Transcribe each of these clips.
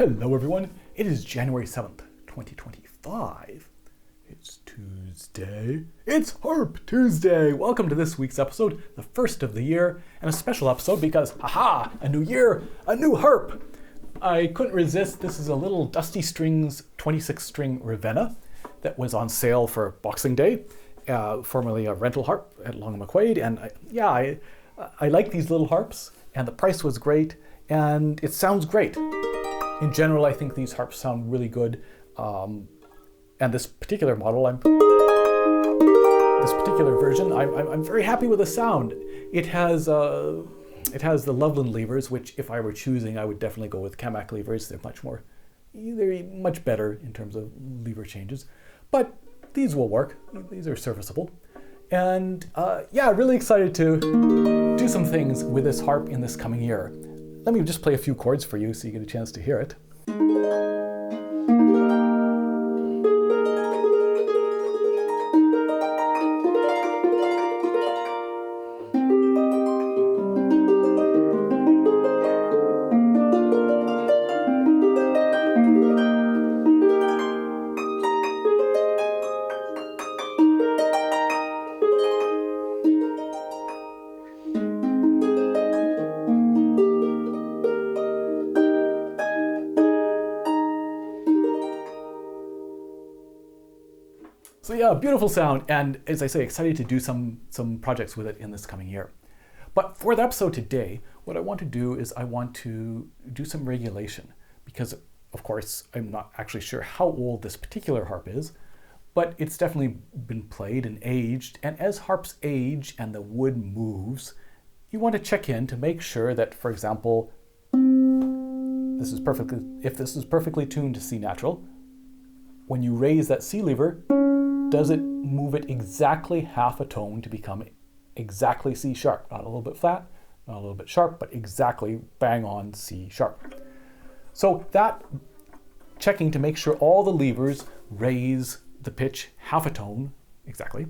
Hello everyone, it is January 7th, 2025. It's Tuesday. It's Harp Tuesday! Welcome to this week's episode, the first of the year, and a special episode because, aha, a new year, a new harp! I couldn't resist. This is a little Dusty Strings 26-string Ravenna that was on sale for Boxing Day, formerly a rental harp at Long McQuaid, and I like these little harps, and the price was great, and it sounds great. In general, I think these harps sound really good, and this particular model, this particular version, I'm very happy with the sound. It has the Loveland levers, which if I were choosing, I would definitely go with Kamak levers. They're much better in terms of lever changes, but these will work. These are serviceable, and really excited to do some things with this harp in this coming year. Let me just play a few chords for you so you get a chance to hear it. So yeah, beautiful sound, and as I say, excited to do some projects with it in this coming year. But for the episode today, what I want to do is I want to do some regulation, because of course I'm not actually sure how old this particular harp is, but it's definitely been played and aged, and as harps age and the wood moves, you want to check in to make sure that, for example, if this is perfectly tuned to C natural, when you raise that C lever, does it move it exactly half a tone to become exactly C sharp? Not a little bit flat, not a little bit sharp, but exactly bang on C sharp. So that checking to make sure all the levers raise the pitch half a tone exactly.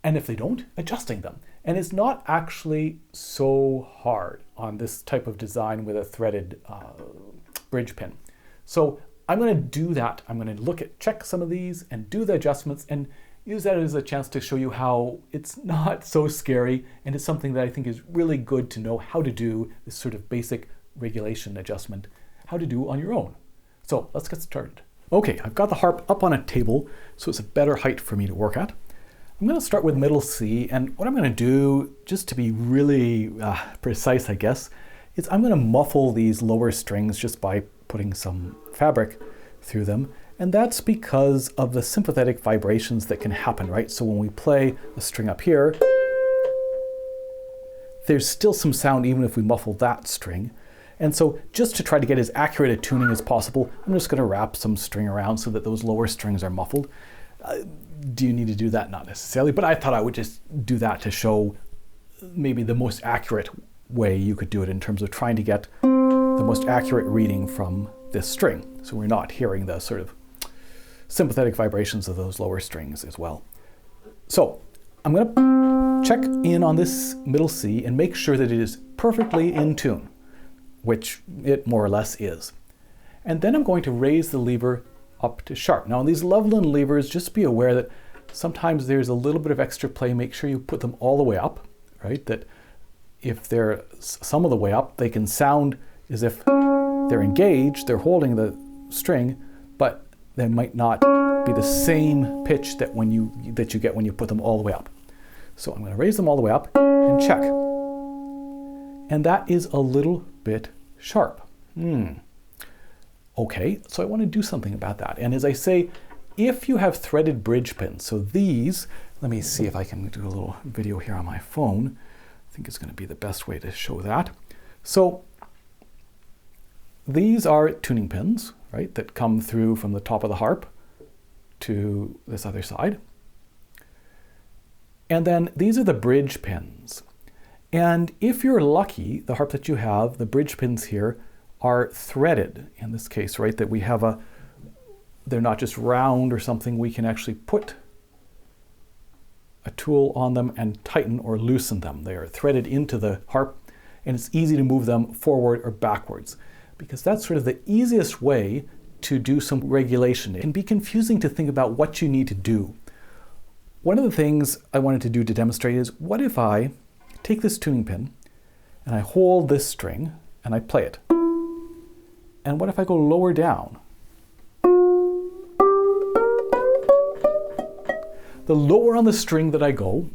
And if they don't, adjusting them. And it's not actually so hard on this type of design with a threaded bridge pin. So I'm going to do that. I'm going to check some of these and do the adjustments and use that as a chance to show you how it's not so scary, and it's something that I think is really good to know how to do this sort of basic regulation adjustment, how to do on your own. So let's get started. Okay, I've got the harp up on a table, so it's a better height for me to work at. I'm going to start with middle C, and what I'm going to do, just to be really precise, I guess, is I'm going to muffle these lower strings just by putting some fabric through them, and that's because of the sympathetic vibrations that can happen, right? So when we play a string up here, there's still some sound even if we muffle that string. And so just to try to get as accurate a tuning as possible, I'm just going to wrap some string around so that those lower strings are muffled. Do you need to do that? Not necessarily, but I thought I would just do that to show maybe the most accurate way you could do it in terms of trying to get the most accurate reading from this string. So we're not hearing the sort of sympathetic vibrations of those lower strings as well. So I'm going to check in on this middle C and make sure that it is perfectly in tune, which it more or less is. And then I'm going to raise the lever up to sharp. Now on these Loveland levers, just be aware that sometimes there's a little bit of extra play. Make sure you put them all the way up, right? That if they're some of the way up, they can sound as if they're engaged, they're holding the string, but they might not be the same pitch that you get when you put them all the way up. So I'm going to raise them all the way up and check. And that is a little bit sharp. Okay, so I want to do something about that. And as I say, if you have threaded bridge pins, so these, let me see if I can do a little video here on my phone. I think it's going to be the best way to show that. So these are tuning pins, right, that come through from the top of the harp to this other side. And then these are the bridge pins. And if you're lucky, the harp that you have, the bridge pins here are threaded in this case, right, that we have they're not just round or something, we can actually put a tool on them and tighten or loosen them. They are threaded into the harp, and it's easy to move them forward or backwards. because that's sort of the easiest way to do some regulation. It can be confusing to think about what you need to do. One of the things I wanted to do to demonstrate is, what if I take this tuning pin and I hold this string and I play it? And what if I go lower down? The lower on the string that I go,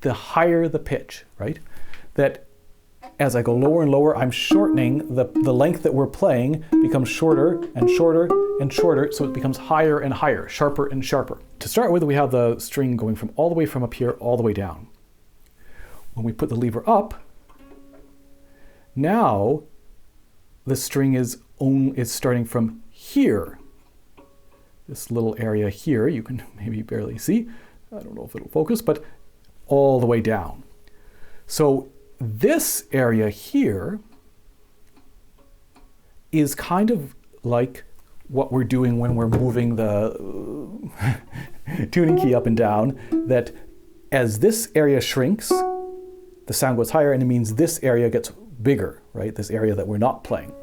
the higher the pitch, right? That as I go lower and lower, I'm shortening the length that we're playing becomes shorter and shorter and shorter, so it becomes higher and higher, sharper and sharper. To start with, we have the string going from all the way from up here all the way down. When we put the lever up, now the string is starting from here. This little area here, you can maybe barely see. I don't know if it'll focus, but all the way down. So this area here is kind of like what we're doing when we're moving the tuning key up and down, that as this area shrinks, the sound goes higher, and it means this area gets bigger, right? This area that we're not playing.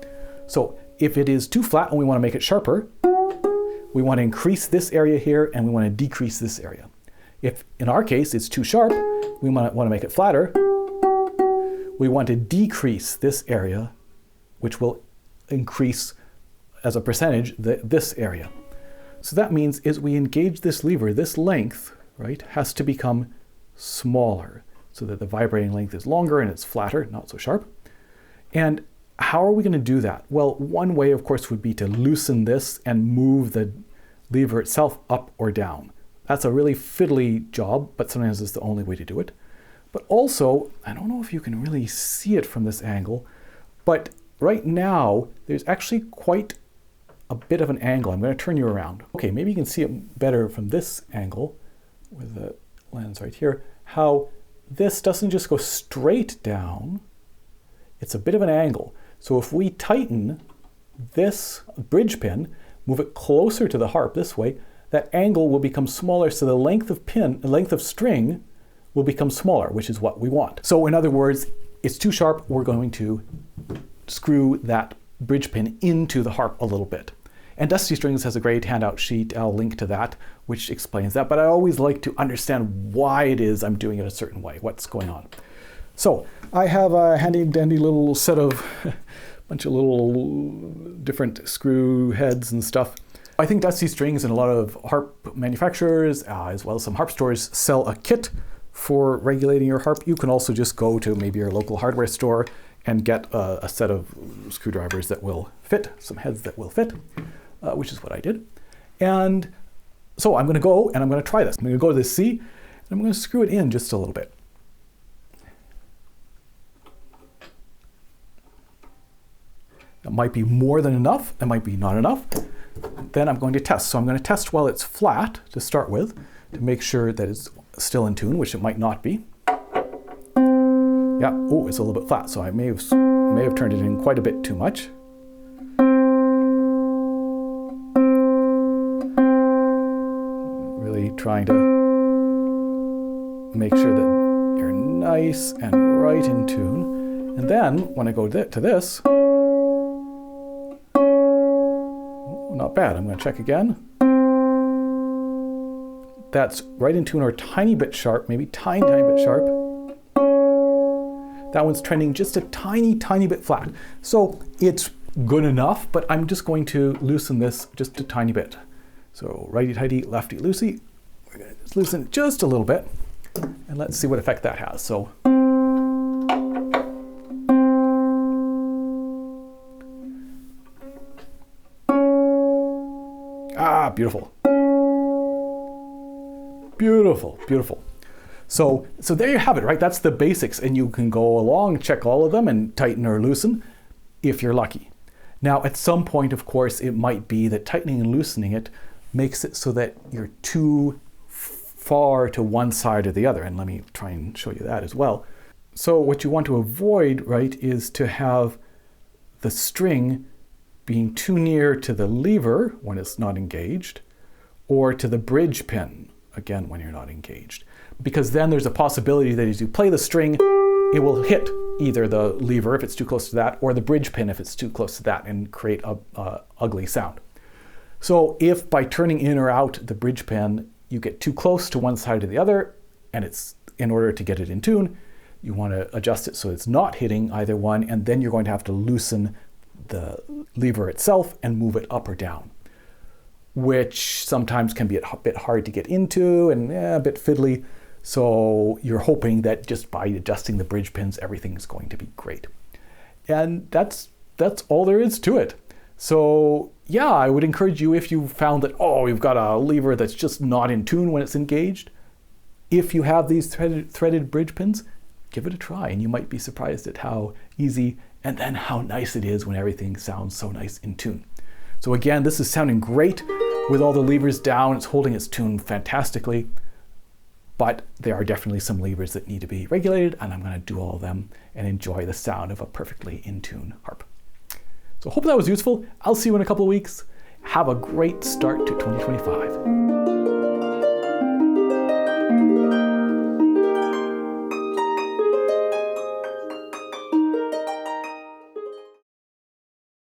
So if it is too flat and we want to make it sharper, we want to increase this area here and we want to decrease this area. If in our case it's too sharp, we want to make it flatter. We want to decrease this area, which will increase as a percentage this area. So that means as we engage this lever, this length, right, has to become smaller so that the vibrating length is longer and it's flatter, not so sharp. And how are we going to do that? Well, one way, of course, would be to loosen this and move the lever itself up or down. That's a really fiddly job, but sometimes it's the only way to do it. But also, I don't know if you can really see it from this angle, but right now, there's actually quite a bit of an angle. I'm going to turn you around. Okay, maybe you can see it better from this angle with the lens right here, how this doesn't just go straight down, it's a bit of an angle. So if we tighten this bridge pin, move it closer to the harp this way, that angle will become smaller, so the length of string will become smaller, which is what we want. So in other words, it's too sharp, we're going to screw that bridge pin into the harp a little bit. And Dusty Strings has a great handout sheet, I'll link to that, which explains that, but I always like to understand why it is I'm doing it a certain way, what's going on. So I have a handy dandy little set of bunch of little different screw heads and stuff. I think Dusty Strings and a lot of harp manufacturers, as well as some harp stores, sell a kit for regulating your harp. You can also just go to maybe your local hardware store and get a set of screwdrivers that will fit, some heads that will fit, which is what I did. And so I'm going to go and I'm going to try this. I'm going to go to this C and I'm going to screw it in just a little bit. That might be more than enough, that might be not enough. Then I'm going to test. So I'm going to test while it's flat to start with, to make sure that it's still in tune, which it might not be. Yeah, oh, it's a little bit flat, so I may have turned it in quite a bit too much. Really trying to make sure that you're nice and right in tune. And then when I go to this, not bad. I'm going to check again. That's right in tune or a tiny bit sharp, maybe tiny bit sharp. That one's trending just a tiny bit flat. So it's good enough, but I'm just going to loosen this just a tiny bit. So righty-tighty, lefty-loosey. We're going to just loosen it just a little bit, and let's see what effect that has. So. Ah, beautiful. Beautiful, beautiful. So there you have it, right? That's the basics, and you can go along, check all of them, and tighten or loosen if you're lucky. Now, at some point, of course, it might be that tightening and loosening it makes it so that you're too far to one side or the other, and let me try and show you that as well. So what you want to avoid, right, is to have the string being too near to the lever when it's not engaged, or to the bridge pin, again, when you're not engaged. Because then there's a possibility that as you play the string, it will hit either the lever if it's too close to that, or the bridge pin if it's too close to that, and create a ugly sound. So if by turning in or out the bridge pin, you get too close to one side or the other, and it's in order to get it in tune, you want to adjust it so it's not hitting either one, and then you're going to have to loosen the lever itself and move it up or down, which sometimes can be a bit hard to get into and a bit fiddly. So you're hoping that just by adjusting the bridge pins, everything's going to be great. And that's all there is to it. So yeah, I would encourage you, if you found that, oh, you've got a lever that's just not in tune when it's engaged, if you have these threaded bridge pins, give it a try, and you might be surprised at how easy and then how nice it is when everything sounds so nice in tune. So again, this is sounding great with all the levers down. It's holding its tune fantastically, but there are definitely some levers that need to be regulated, and I'm going to do all of them and enjoy the sound of a perfectly in tune harp. So I hope that was useful. I'll see you in a couple of weeks. Have a great start to 2025.